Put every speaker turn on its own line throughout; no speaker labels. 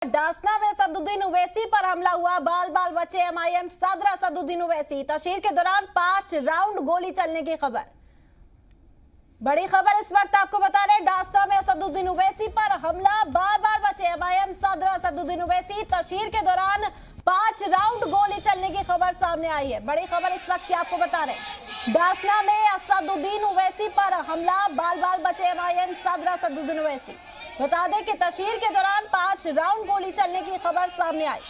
डासना में असदुद्दीन ओवैसी पर हमला हुआ। बाल बाल बचे एमआईएम सदर असदुद्दीन ओवैसी। तशहीर के दौरान 5 राउंड गोली चलने की खबर। बड़ी खबर इस वक्त आपको बता रहे, डासना में असदुद्दीन ओवैसी पर हमला। बार बार बचे एमआईएम सदर असदुद्दीन ओवैसी। तशहीर के दौरान 5 राउंड गोली चलने की खबर सामने आई है। बड़ी खबर इस वक्त की आपको बता रहे, डासना में असदुद्दीन ओवैसी पर हमला। बाल बाल बचे एमआईएम सदर असदुद्दीन ओवैसी। बता दें कि तशहीर के दौरान 5 राउंड गोली चलने की खबर सामने आई।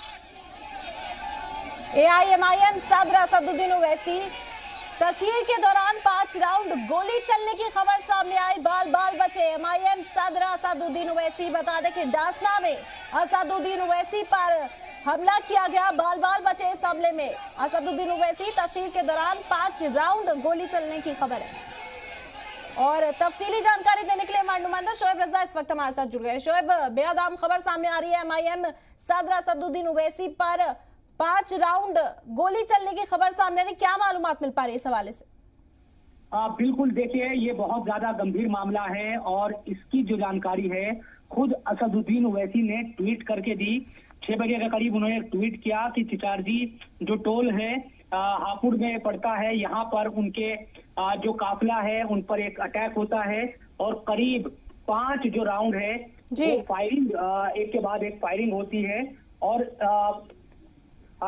एआईएमआईएम सदर असदुद्दीन ओवैसी। तशहीर के दौरान 5 राउंड गोली चलने की खबर सामने आई। बाल बाल बचे एमआईएम सदर असदुद्दीन ओवैसी। बता दें कि डासना में असदुद्दीन ओवैसी पर हमला किया गया। बाल बाल बचे इस हमले में असदुद्दीन ओवैसी। तशहीर के दौरान 5 राउंड गोली चलने की खबर है। और तफसीली जानकारी देने के लिए हमारे नुमाइंदा शोएब रजा इस वक्त हमारे साथ जुड़ गए। शोएब, बेहद अहम खबर सामने आ रही है। एमआईएम सदर असदुद्दीन ओवैसी पर 5 राउंड गोली चलने की खबर सामने आ रही, क्या मालूमात मिल पा रही है इस हवाले से?
बिल्कुल, देखिए ये बहुत ज्यादा गंभीर मामला है और इसकी जो जानकारी है खुद असदुद्दीन ओवैसी ने ट्वीट करके दी। 6 बजे के करीब उन्होंने ट्वीट किया कि चिचारजी जो टोल है हापुड़ में पड़ता है, यहाँ पर उनके जो काफिला है उन पर एक अटैक होता है और करीब 5 जो राउंड है वो फायरिंग एक के बाद एक फायरिंग होती है। और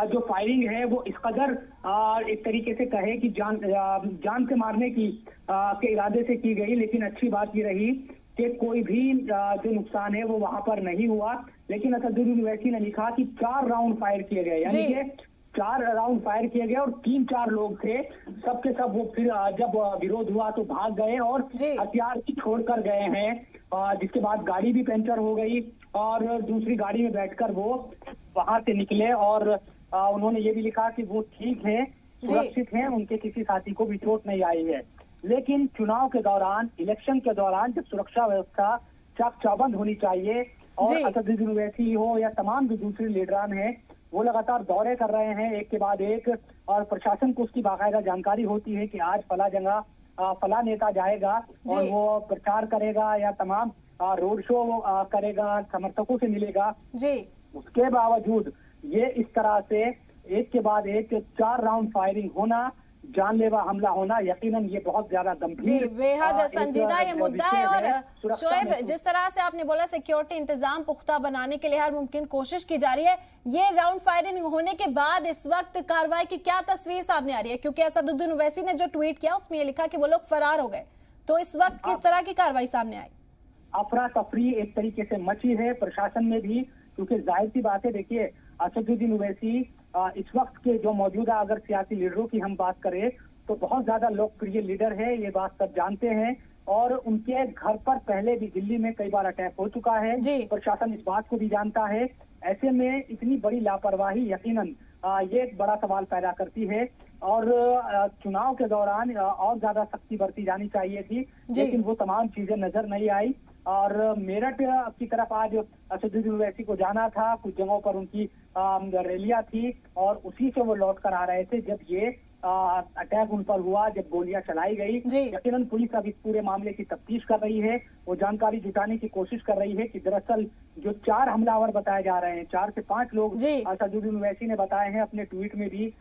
जो फायरिंग है वो इस कदर एक तरीके से कहे कि जान से मारने की के इरादे से की गई, लेकिन अच्छी बात ये रही कि कोई भी जो नुकसान है वो वहां पर नहीं हुआ। लेकिन असदुद्दीन ओवैसी ने लिखा कि 4 राउंड फायर किए गए, यानी कि 4 राउंड फायर किए गए और 3-4 लोग थे, सबके सब वो फिर जब विरोध हुआ तो भाग गए और हथियार भी छोड़कर गए हैं। जिसके बाद गाड़ी भी पंचर हो गई और दूसरी गाड़ी में बैठकर वो वहां से निकले और उन्होंने ये भी लिखा कि वो ठीक है, सुरक्षित हैं, उनके किसी साथी को भी चोट नहीं आई है। लेकिन चुनाव के दौरान, इलेक्शन के दौरान जब सुरक्षा व्यवस्था चाक चौबंद होनी चाहिए और असदुद्दीन ओवैसी हो या तमाम जो दूसरे लीडरान हैं वो लगातार दौरे कर रहे हैं एक के बाद एक, और प्रशासन को उसकी बाकायदा जानकारी होती है कि आज फला जगह फला नेता जाएगा और वो प्रचार करेगा या तमाम रोड शो करेगा, समर्थकों से मिलेगा। उसके बावजूद ये इस तरह से एक के बाद एक 4 राउंड फायरिंग होना, जानलेवा हमला होना, यकीनन ये बहुत ज्यादा गंभीर,
बेहद संजीदा ये मुद्दा है। और शोएब, जिस तरह से आपने बोला सिक्योरिटी इंतजाम पुख्ता बनाने के लिए हर मुमकिन कोशिश की जा रही है, ये राउंड फायरिंग होने के बाद इस वक्त कार्रवाई की क्या तस्वीर सामने आ रही है? क्योंकि असदुद्दीन ओवैसी ने जो ट्वीट किया उसमें ये लिखा कि वो लोग फरार हो गए, तो इस वक्त किस तरह की कार्रवाई सामने आई?
अफरा तफरी एक तरीके से मची है प्रशासन में भी, क्योंकि जाहिर सी बात है, देखिए असदुद्दीन ओवैसी इस वक्त के जो मौजूदा अगर सियासी लीडरों की हम बात करें तो बहुत ज्यादा लोकप्रिय लीडर है, ये बात सब जानते हैं। और उनके घर पर पहले भी दिल्ली में कई बार अटैक हो चुका है, प्रशासन इस बात को भी जानता है। ऐसे में इतनी बड़ी लापरवाही यकीनन ये एक बड़ा सवाल पैदा करती है और चुनाव के दौरान और ज्यादा सख्ती बरती जानी चाहिए थी, लेकिन वो तमाम चीजें नजर नहीं आई। और मेरठ की तरफ आज असदुद्दीन ओवैसी को जाना था, कुछ जगहों पर उनकी रैलियां थी और उसी से वो लौट कर आ रहे थे जब ये अटैक उन पर हुआ, जब गोलियां चलाई गई। यकीनन पुलिस अब इस पूरे मामले की तफ्तीश कर रही है, वो जानकारी जुटाने की कोशिश कर रही है कि दरअसल जो 4 हमलावर बताए जा रहे हैं, 4 से 5 लोग असदुद्दीन ओवैसी ने बताए हैं अपने ट्वीट में भी।